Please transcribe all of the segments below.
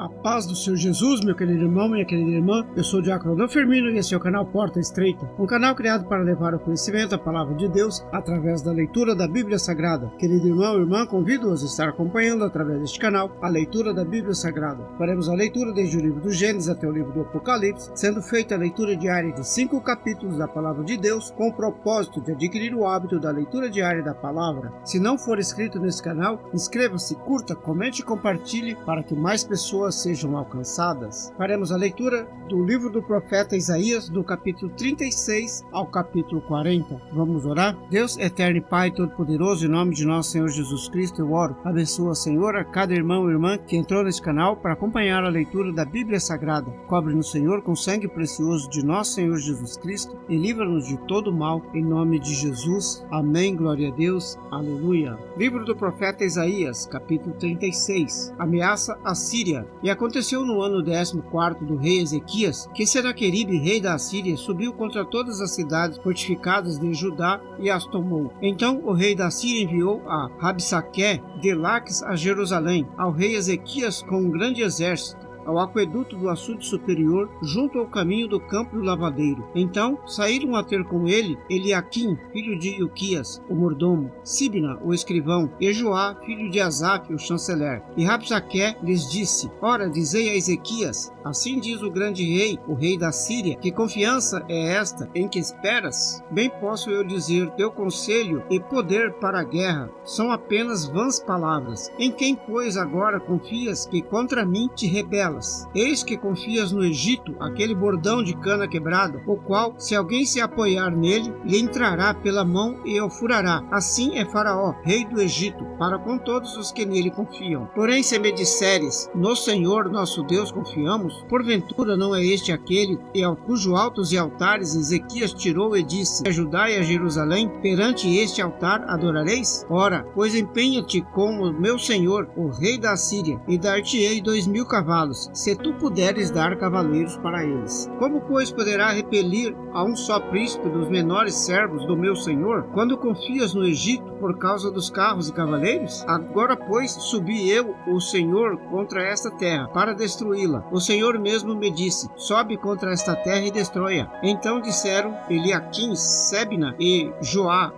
A paz do Senhor Jesus, meu querido irmão, minha querida irmã. Eu sou o Diácono Adão Firmino e esse é o canal Porta Estreita, um canal criado para levar o conhecimento da Palavra de Deus através da leitura da Bíblia Sagrada. Querido irmão e irmã, convido-os a estar acompanhando através deste canal a leitura da Bíblia Sagrada. Faremos a leitura desde o livro do Gênesis até o livro do Apocalipse, sendo feita a leitura diária de 5 capítulos da Palavra de Deus, com o propósito de adquirir o hábito da leitura diária da Palavra. Se não for inscrito nesse canal, inscreva-se, curta, comente e compartilhe para que mais pessoas sejam alcançadas. Faremos a leitura do livro do profeta Isaías, do capítulo 36 ao capítulo 40. Vamos orar? Deus eterno e Pai todo-poderoso, em nome de nosso Senhor Jesus Cristo, eu oro. Abençoa, Senhor, a cada irmão e irmã que entrou nesse canal para acompanhar a leitura da Bíblia Sagrada. Cobre-nos, Senhor, com o sangue precioso de nosso Senhor Jesus Cristo e livra-nos de todo mal, em nome de Jesus. Amém. Glória a Deus. Aleluia. Livro do profeta Isaías, capítulo 36. Ameaça a Síria. E aconteceu no ano 14º do rei Ezequias, que Senaqueribe, rei da Assíria, subiu contra todas as cidades fortificadas de Judá e as tomou. Então o rei da Síria enviou a Rabsaqué de Laques a Jerusalém, ao rei Ezequias com um grande exército, ao aqueduto do açude superior, junto ao caminho do campo do lavadeiro. Então saíram a ter com ele Eliaquim, filho de Ilquias, o mordomo, Sibna, o escrivão, e Joá, filho de Asaf, o chanceler. E Rabsaqué lhes disse: Ora, dizei a Ezequias, assim diz o grande rei, o rei da Síria, que confiança é esta em que esperas? Bem posso eu dizer, teu conselho e poder para a guerra são apenas vãs palavras. Em quem, pois, agora confias que contra mim te rebelas? Eis que confias no Egito, aquele bordão de cana quebrada, o qual, se alguém se apoiar nele, lhe entrará pela mão e o furará. Assim é Faraó, rei do Egito, para com todos os que nele confiam. Porém, se me disseres, no Senhor nosso Deus confiamos, porventura não é este aquele e ao cujo altos e altares Ezequias tirou e disse: a Judá e a Jerusalém, perante este altar adorareis? Ora, pois empenha-te com o meu Senhor, o rei da Síria, e dar-te-ei 2000 cavalos, se tu puderes dar cavaleiros para eles. Como, pois, poderá repelir a um só príncipe dos menores servos do meu Senhor, quando confias no Egito por causa dos carros e cavaleiros? Agora, pois, subi eu, o Senhor, contra esta terra, para destruí-la. O Senhor mesmo me disse: sobe contra esta terra e destrói-a. Então disseram Eliaquim, Sebna e Joá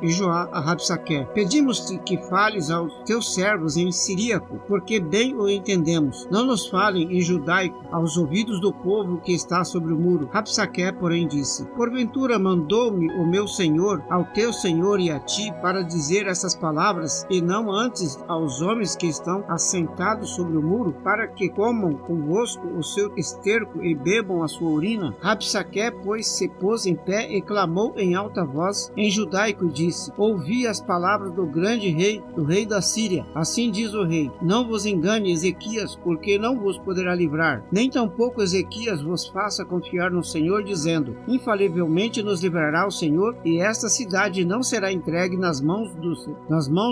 a Rabsaqué: pedimos-te que fales aos teus servos em siríaco, porque bem o entendemos. Não nos falem em judaico aos ouvidos do povo que está sobre o muro. Rabsaqué, porém, disse: porventura mandou-me o meu senhor ao teu senhor e a ti para dizer essas palavras, e não antes aos homens que estão assentados sobre o muro, para que comam convosco o seu esterco e bebam a sua urina? Rabsaqué, pois, se pôs em pé e clamou em alta voz em judaico e disse: ouvi as palavras do grande rei, do rei da Síria. Assim diz o rei: não vos engane, Ezequias, porque não vos poderá livrar, nem tampouco Ezequias vos faça confiar no Senhor, dizendo: infalivelmente nos livrará o Senhor, e esta cidade não será entregue nas mãos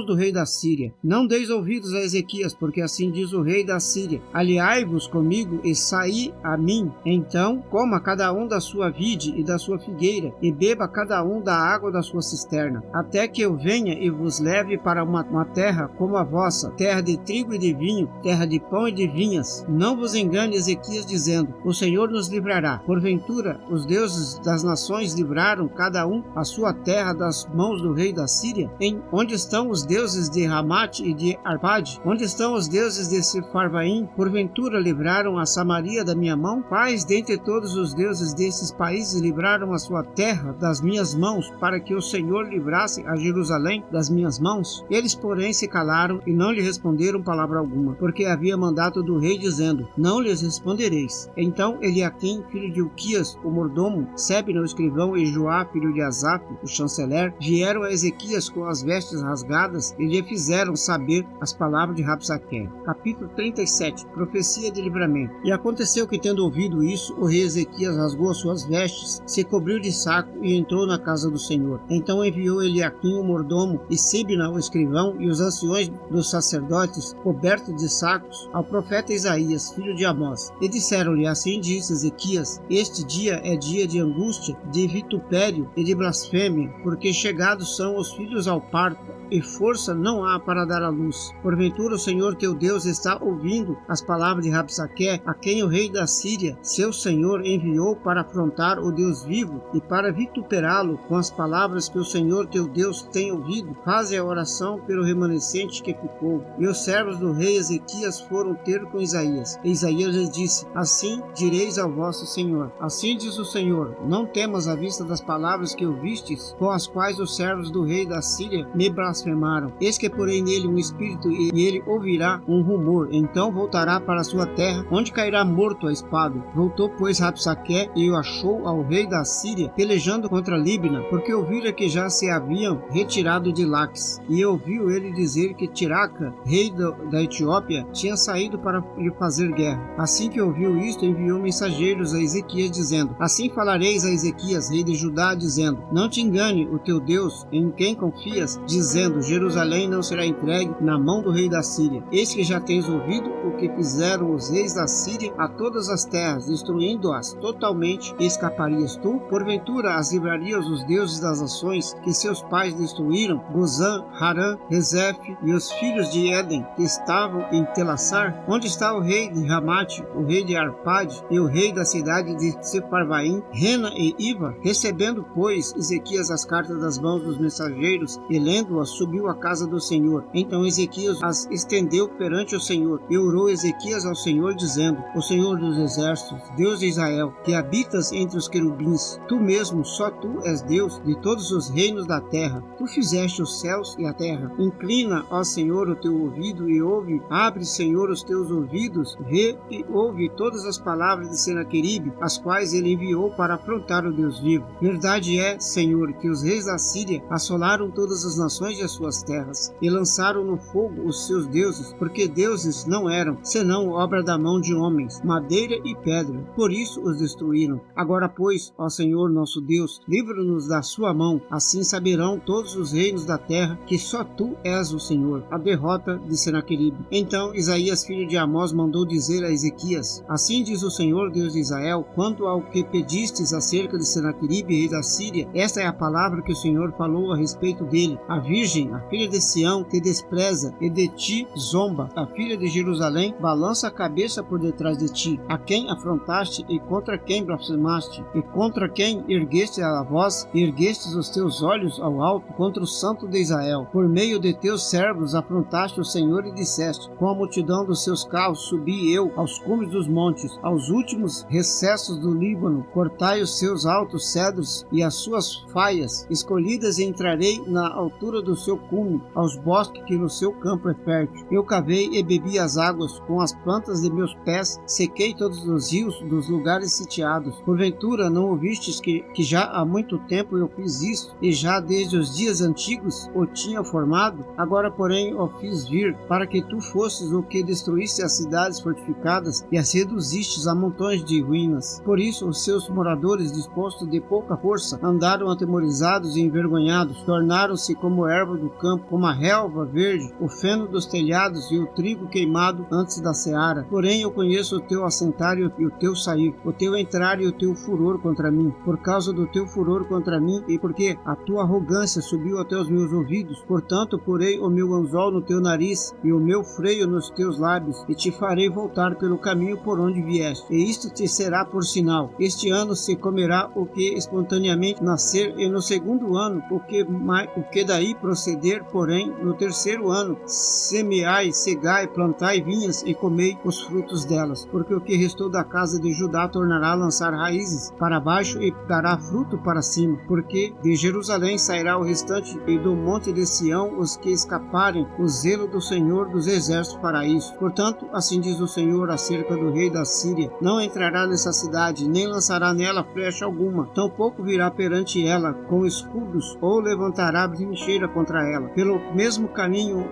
do rei da Síria. Não deis ouvidos a Ezequias, porque assim diz o rei da Síria: aliai-vos comigo e saí a mim. Então coma cada um da sua vide e da sua figueira, e beba cada um da água da sua cisterna, até que eu venha e vos leve para uma terra como a vossa, terra de trigo e de vinho, terra de pão e de vinhas. Não vos engane, Ezequias, dizendo: o Senhor nos livrará. Porventura os deuses das nações livraram cada um a sua terra das mãos do rei da Síria? Onde estão os deuses de Ramate e de Arpade? Onde estão os deuses de Sepharvaim? Porventura livraram a Samaria da minha mão? Quais dentre todos os deuses desses países livraram a sua terra das minhas mãos, para que o Senhor livrasse a Jerusalém das minhas mãos? Eles, porém, se calaram e não lhe responderam palavra alguma, porque havia mandato do rei dizendo: não lhes respondereis. Então Eliaquim, filho de Ilquias, o mordomo, Sebna, o escrivão, e Joá, filho de Asaf, o chanceler, vieram a Ezequias com as vestes rasgadas e lhe fizeram saber as palavras de Rabsaqué. Capítulo 37. Profecia de livramento. E aconteceu que, tendo ouvido isso, o rei Ezequias rasgou as suas vestes, se cobriu de saco e entrou na casa do Senhor. Então enviou Eliaquim, o mordomo, e Sibna, o escrivão, e os anciões dos sacerdotes, cobertos de sacos, ao profeta Isaías, filho de Amós. E disseram-lhe: assim disse Ezequias: este dia é dia de angústia, de vitupério e de blasfêmia, porque chegados são os filhos ao parto, e força não há para dar à luz. Porventura o Senhor teu Deus está ouvindo as palavras de Rabsaque, a quem o rei da Síria, seu senhor, enviou para afrontar o Deus vivo e para vituperá-lo com as palavras que o Senhor teu Deus tem ouvido. Faze a oração pelo remanescente que ficou. E os servos do rei Ezequias foram ter com Isaías. E Isaías lhes disse: assim direis ao vosso Senhor. Assim diz o Senhor: não temas à vista das palavras que ouvistes, com as quais os servos do rei da Síria me blasfemaram. Eis que porei nele um espírito, e ele ouvirá um rumor. Então voltará para a sua terra, onde cairá morto a espada. Voltou, pois, Rabsaque e o achou ao rei da Síria, pelejando contra Líbina, porque ouvira que já se haviam retirado de Laques. E ouviu ele dizer que Tiraca, rei da Etiópia, tinha saído para lhe fazer guerra. Assim que ouviu isto, enviou mensageiros a Ezequias, dizendo: assim falareis a Ezequias, rei de Judá, dizendo: não te engane o teu Deus, em quem confias, dizendo: Jerusalém não será entregue na mão do rei da Síria. Eis que já tens ouvido o que fizeram os reis da Síria a todas as terras, destruindo-as totalmente. E escaparias tu? Porventura as livrarias os deuses das nações que seus pais destruíram, Gozã, Harã, Rezefe e os filhos de Éden que estavam em Telassar? Onde está o rei de Ramate, o rei de Arpade e o rei da cidade de Separvaim, Rena e Iva? Recebendo, pois, Ezequias as cartas das mãos dos mensageiros e lendo-as, subiu à casa do Senhor. Então Ezequias as estendeu perante o Senhor, e orou Ezequias ao Senhor, dizendo: o Senhor dos exércitos, Deus de Israel, que habitas entre os querubins, tu mesmo, só tu és Deus de todos os reinos da terra. Tu fizeste os céus e a terra. Inclina, ó Senhor, o teu ouvido e ouve. Abre, Senhor, os teus ouvidos, vê e ouve todas as palavras de Senaqueribe, as quais ele enviou para afrontar o Deus vivo. Verdade é, Senhor, que os reis da Síria assolaram todas as nações de as suas terras, e lançaram no fogo os seus deuses, porque deuses não eram, senão obra da mão de homens, madeira e pedra. Por isso os destruíram. Agora, pois, ó Senhor nosso Deus, livra-nos da sua mão. Assim saberão todos os reinos da terra que só tu és o Senhor. A derrota de Senaqueribe. Então Isaías, filho de Amós, mandou dizer a Ezequias: assim diz o Senhor, Deus de Israel, quanto ao que pedistes acerca de Senaqueribe, rei da Síria, esta é a palavra que o Senhor falou a respeito dele. A virgem, a filha de Sião, te despreza e de ti zomba. A filha de Jerusalém balança a cabeça por detrás de ti. A quem afrontaste e contra quem blasfemaste, e contra quem ergueste a voz e erguestes os teus olhos ao alto, contra o Santo de Israel. Por meio de teus servos afrontaste o Senhor e disseste: com a multidão dos seus carros subi eu aos cumes dos montes, aos últimos recessos do Líbano. Cortai os seus altos cedros e as suas faias escolhidas, e entrarei na altura do seu cume, aos bosques que no seu campo é fértil. Eu cavei e bebi as águas com as plantas de meus pés, sequei todos os rios dos lugares sitiados. Porventura não ouvistes que já há muito tempo eu fiz isso, e já desde os dias antigos o tinha formado? Agora, porém, o fiz vir, para que tu fosses o que destruísse as cidades fortificadas e as reduzistes a montões de ruínas. Por isso os seus moradores, dispostos de pouca força, andaram atemorizados e envergonhados, tornaram-se como erva do campo, como a relva verde, o feno dos telhados e o trigo queimado antes da seara. Porém eu conheço o teu assentar e o teu sair, o teu entrar e o teu furor contra mim. Por causa do teu furor contra mim, e porque a tua arrogância subiu até os meus ouvidos, portanto porei o meu anzol no teu nariz e o meu freio nos teus lábios, e te farei voltar pelo caminho por onde vieste. E isto te será por sinal: este ano se comerá o que espontaneamente nascer, e no segundo ano o que daí proceder. Porém no terceiro ano semeai, cegai, plantai vinhas e comei os frutos delas, porque o que restou da casa de Judá tornará a lançar raízes para baixo e dará fruto para cima, porque de Jerusalém sairá o restante, e do monte de Sião os que escaparem. O zelo do Senhor dos exércitos fará isso. Portanto, assim diz o Senhor acerca do rei da Síria: não entrará nessa cidade, nem lançará nela flecha alguma, tampouco virá perante ela com escudos, ou levantará trincheira contra ela. Pelo mesmo caminho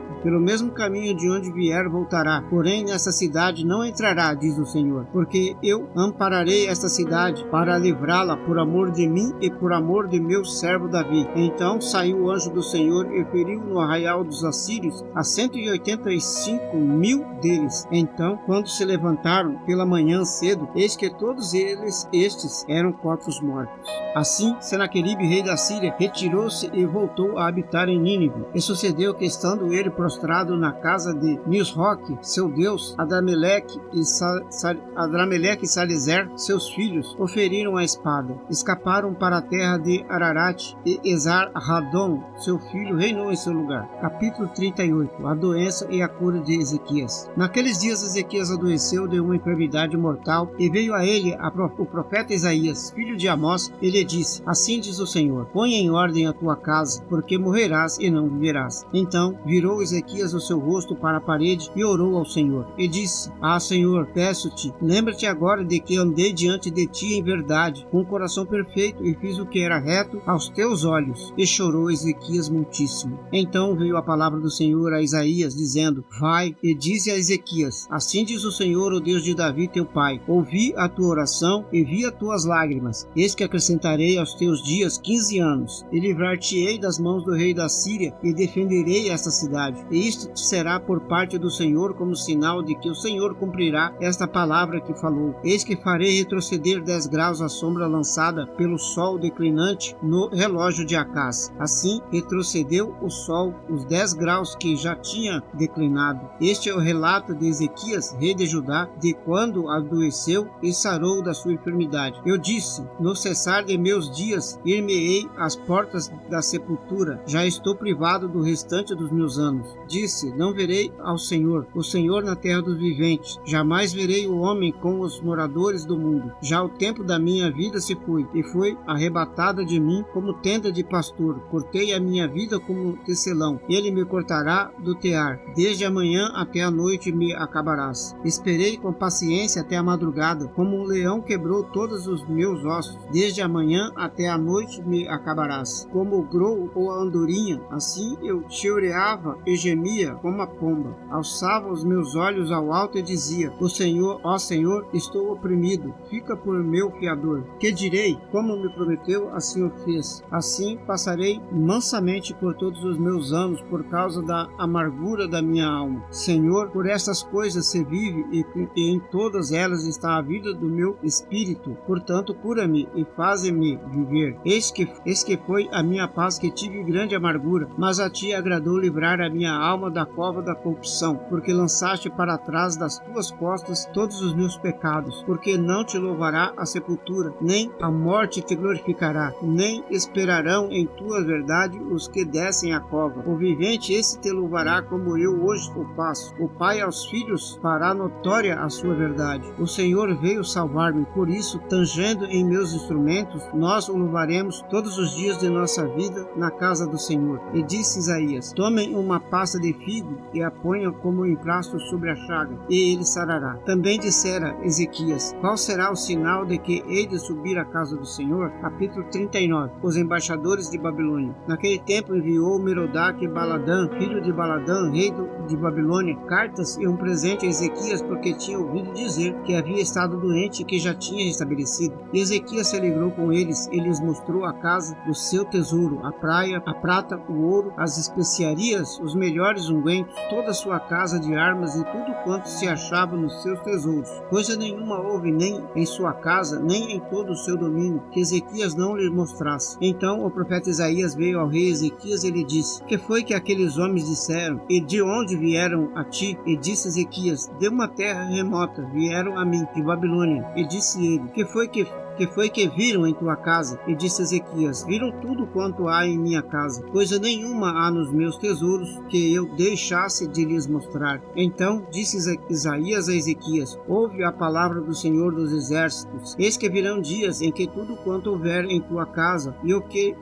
de onde vier voltará. Porém nessa cidade não entrará, diz o Senhor, porque eu ampararei esta cidade para livrá-la por amor de mim e por amor de meu servo Davi. Então saiu o anjo do Senhor e feriu no arraial dos assírios a 185.000 deles. Então, quando se levantaram pela manhã cedo, eis que todos estes eram corpos mortos. Assim Senaqueribe, rei da Síria, retirou-se e voltou a habitar em Nínive. E sucedeu que, estando ele prostrado na casa de Nisroque, seu Deus, Adrameleque e Salezer, seus filhos, o feriram a espada. Escaparam para a terra de Ararat, e Esar-Hadon, seu filho, reinou em seu lugar. Capítulo 38. A doença e a cura de Ezequias. Naqueles dias Ezequias adoeceu de uma enfermidade mortal, e veio a ele o profeta Isaías, filho de Amós, e lhe disse: Assim diz o Senhor, põe em ordem a tua casa, porque morrerás e não viverás. Então virou Ezequias o seu rosto para a parede e orou ao Senhor, e disse: Ah, Senhor, peço-te, lembra-te agora de que andei diante de ti em verdade, com o coração perfeito, e fiz o que era reto aos teus olhos. E chorou Ezequias muitíssimo. Então veio a palavra do Senhor a Isaías, dizendo: Vai e dize a Ezequias: Assim diz o Senhor, o Deus de Davi teu pai, ouvi a tua oração e vi as tuas lágrimas. Eis que acrescentarei aos teus dias 15 anos, e livrar-te-ei das mãos do rei da Síria, e defenderei esta cidade. E isto será por parte do Senhor como sinal de que o Senhor cumprirá esta palavra que falou. Eis que farei retroceder 10 graus a sombra lançada pelo sol declinante no relógio de Acás. Assim retrocedeu o sol os 10 graus que já tinha declinado. Este é o relato de Ezequias, rei de Judá, de quando adoeceu e sarou da sua enfermidade. Eu disse: No cessar de meus dias, ir-me-ei às portas da sepultura. Já estou privado do restante dos meus anos. Disse: Não verei ao Senhor, o Senhor na terra dos viventes. Jamais verei o homem com os moradores do mundo. Já o tempo da minha vida se foi, e foi arrebatada de mim como tenda de pastor. Cortei a minha vida como tecelão. Ele me cortará do tear. Desde amanhã até a noite me acabarás. Esperei com paciência até a madrugada, como um leão quebrou todos os meus ossos. Desde amanhã até a noite me acabarás. Como o grou ou a andorinha, assim eu cheureava e gemia como a pomba. Alçava os meus olhos ao alto e dizia: O Senhor, ó Senhor, estou oprimido. Fica por meu fiador. Que direi? Como me prometeu, assim o fez. Assim passarei mansamente por todos os meus anos, por causa da amargura da minha alma. Senhor, por estas coisas se vive, e em todas elas está a vida do meu espírito. Portanto, cura-me e faze-me viver. Eis que foi a minha paz, que tive grande amargura, mas a ti agradou livrar a minha alma da cova da corrupção, porque lançaste para trás das tuas costas todos os meus pecados, porque não te louvará a sepultura, nem a morte te glorificará, nem esperarão em tua verdade os que descem a cova. O vivente esse te louvará, como eu hoje o faço. O pai aos filhos fará notória a sua verdade. O Senhor veio salvar-me, por isso, tangendo em meus instrumentos, nós o louvaremos todos os dias de nossa vida na casa do Senhor. E disse Isaías: Tomem uma pasta de figo e a ponham como emprasto sobre a chaga, e ele sarará. Também dissera Ezequias: Qual será o sinal de que hei de subir à casa do Senhor? Capítulo 39. Os embaixadores de Babilônia. Naquele tempo enviou Merodach Baladã, filho de Baladã, rei de Babilônia, cartas e um presente a Ezequias, porque tinha ouvido dizer que havia estado doente e que já tinha restabelecido. E Ezequias se alegrou com eles e lhes mostrou a casa do seu tesouro, a prata, o ouro, as especiarias, os melhores ungüentos, toda a sua casa de armas e tudo quanto se achava nos seus tesouros. Coisa nenhuma houve nem em sua casa, nem em todo o seu domínio, que Ezequias não lhe mostrasse. Então o profeta Isaías veio ao rei Ezequias e lhe disse: Que foi que aqueles homens disseram? E de onde vieram a ti? E disse Ezequias: De uma terra remota vieram a mim, de Babilônia. E disse ele: Que foi que viram em tua casa? E disse Ezequias: Viram tudo quanto há em minha casa. Coisa nenhuma há nos meus tesouros que eu deixasse de lhes mostrar. Então disse Isaías a Ezequias: Ouve a palavra do Senhor dos Exércitos. Eis que virão dias em que tudo quanto houver em tua casa, e o que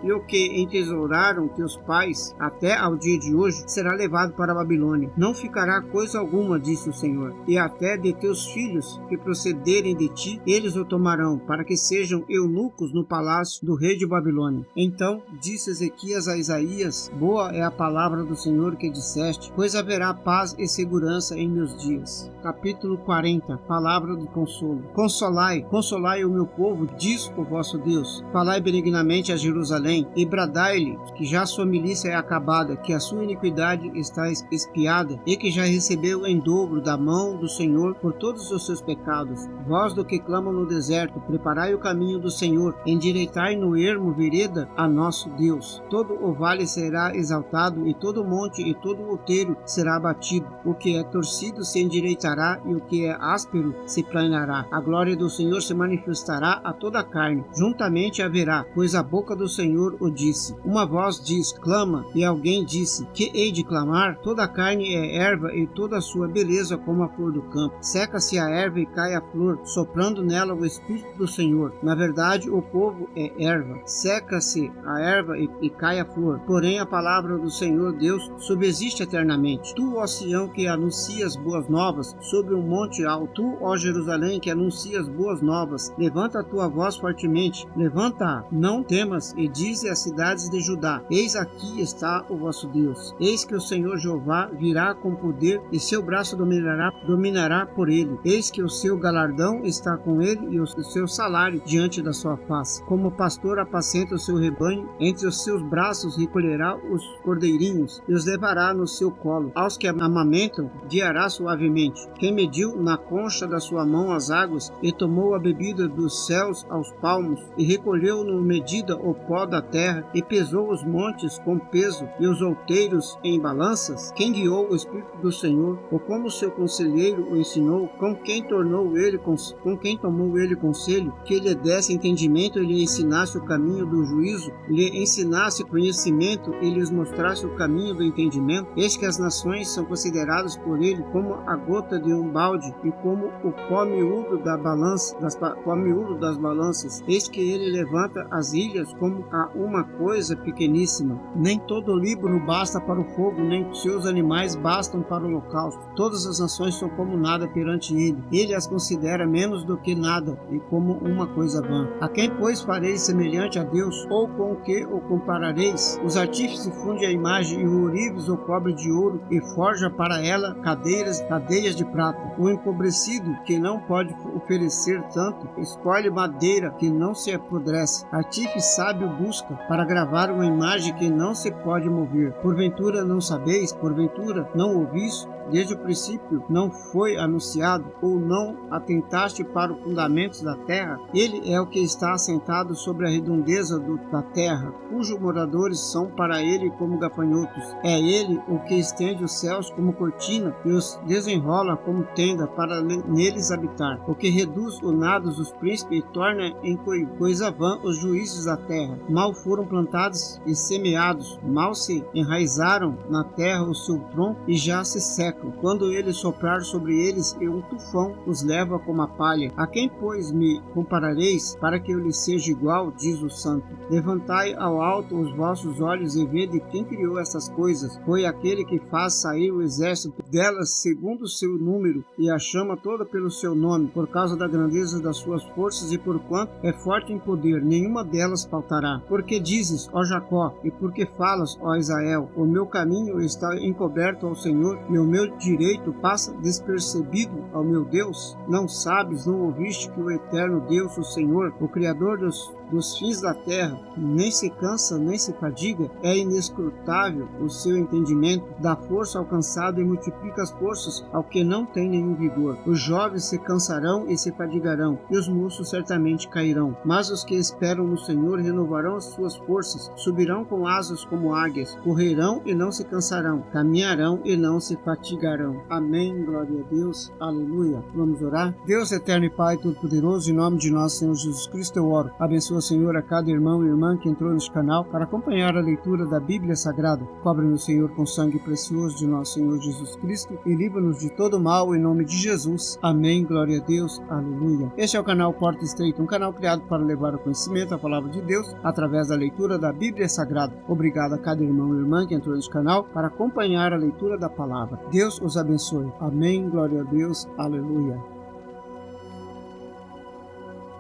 entesouraram teus pais até ao dia de hoje, será levado para a Babilônia. Não ficará coisa alguma, disse o Senhor. E até de teus filhos que procederem de ti, eles o tomarão, para que sejam eunucos no palácio do rei de Babilônia. Então disse Ezequias a Isaías: Boa é a palavra do Senhor que disseste, pois haverá paz e segurança em meus dias. Capítulo 40. Palavra de consolo. Consolai o meu povo, diz o vosso Deus. Falai benignamente a Jerusalém, e bradai-lhe que já sua milícia é acabada, que a sua iniquidade está expiada, e que já recebeu em dobro da mão do Senhor por todos os seus pecados. Vós do que clamam no deserto, preparai Endireitai o caminho do Senhor, endireitai no ermo vereda a nosso Deus. Todo o vale será exaltado, e todo monte e todo outeiro será abatido. O que é torcido se endireitará, e o que é áspero se planará. A glória do Senhor se manifestará a toda a carne, juntamente haverá, pois a boca do Senhor o disse. Uma voz diz, clama, e alguém disse, que hei de clamar? Toda a carne é erva, e toda a sua beleza como a flor do campo. Seca-se a erva e cai a flor, soprando nela o Espírito do Senhor. Na verdade, o povo é erva. Seca-se a erva e cai a flor. Porém, a palavra do Senhor Deus subsiste eternamente. Tu, ó Sião, que anuncias boas novas sobre um monte alto. Tu, ó Jerusalém, que anuncias boas novas. Levanta a tua voz fortemente. Levanta-a, não temas, e dize às cidades de Judá, eis aqui está o vosso Deus. Eis que o Senhor Jeová virá com poder, e seu braço dominará por ele. Eis que o seu galardão está com ele, e o seu salário diante da sua face. Como pastor apacenta o seu rebanho, entre os seus braços recolherá os cordeirinhos, e os levará no seu colo. Aos que amamentam, guiará suavemente. Quem mediu na concha da sua mão as águas, e tomou a bebida dos céus aos palmos, e recolheu no medida o pó da terra, e pesou os montes com peso, e os outeiros em balanças? Quem guiou o Espírito do Senhor, ou como seu conselheiro o ensinou? Com quem tomou ele conselho, que lhe desse entendimento e lhe ensinasse o caminho do juízo, lhe ensinasse conhecimento e lhes mostrasse o caminho do entendimento? Eis que as nações são consideradas por ele como a gota de um balde, e como o pó miúdo das balanças. Eis que ele levanta as ilhas como a uma coisa pequeníssima. Nem todo livro basta para o fogo, nem seus animais bastam para o holocausto. Todas as nações são como nada perante ele. Ele as considera menos do que nada, e como uma coisa vã. A quem, pois, fareis semelhante a Deus, ou com o que o comparareis? Os artífices fundem a imagem, e o ourives o cobre de ouro, e forja para ela cadeias de prata. O empobrecido, que não pode oferecer tanto, escolhe madeira que não se apodrece. Artífice sábio busca para gravar uma imagem que não se pode mover. Porventura não sabeis? Porventura não ouvis? Desde o princípio não foi anunciado, ou não atentaste para os fundamentos da terra? Ele é o que está assentado sobre a redondeza da terra, cujos moradores são para ele como gafanhotos. É ele o que estende os céus como cortina, e os desenrola como tenda para neles habitar. O que reduz o nado dos príncipes e torna em coisa vã os juízes da terra. Mal foram plantados e semeados, mal se enraizaram na terra o seu tronco, e já se secam. Quando ele soprar sobre eles, e um tufão os leva como a palha. A quem, pois, me comparareis, para que eu lhe seja igual, diz o Santo? Levantai ao alto os vossos olhos e vede quem criou essas coisas. Foi aquele que faz sair o exército delas segundo o seu número, e a chama toda pelo seu nome, por causa da grandeza das suas forças, e porquanto é forte em poder, nenhuma delas faltará. Porque dizes, ó Jacó, e porque falas, ó Israel, o meu caminho está encoberto ao Senhor, e o meu direito passa despercebido ao meu Deus? Não sabes, não ouviste que o eterno Deus, o Senhor, o Criador dos fins da terra, nem se cansa, nem se fadiga? É inescrutável o seu entendimento, dá força ao cansado e multiplica as forças ao que não tem nenhum vigor. Os jovens se cansarão e se fadigarão, e os moços certamente cairão. Mas os que esperam no Senhor renovarão as suas forças, subirão com asas como águias, correrão e não se cansarão, caminharão e não se fatigarão. Amém, glória a Deus, aleluia. Vamos orar? Deus eterno e Pai Todo-Poderoso, em nome de nosso Senhor Jesus Cristo, eu oro. Abençoa, Senhor, a cada irmão e irmã que entrou neste canal para acompanhar a leitura da Bíblia Sagrada. Cobre-nos, Senhor, com sangue precioso de nosso Senhor Jesus Cristo e livra-nos de todo mal, em nome de Jesus. Amém, glória a Deus, aleluia. Este é o canal Porta Estreita, um canal criado para levar o conhecimento, a palavra de Deus, através da leitura da Bíblia Sagrada. Obrigado a cada irmão e irmã que entrou neste canal para acompanhar a leitura da palavra. Deus os abençoe. Amém, glória a Deus, aleluia.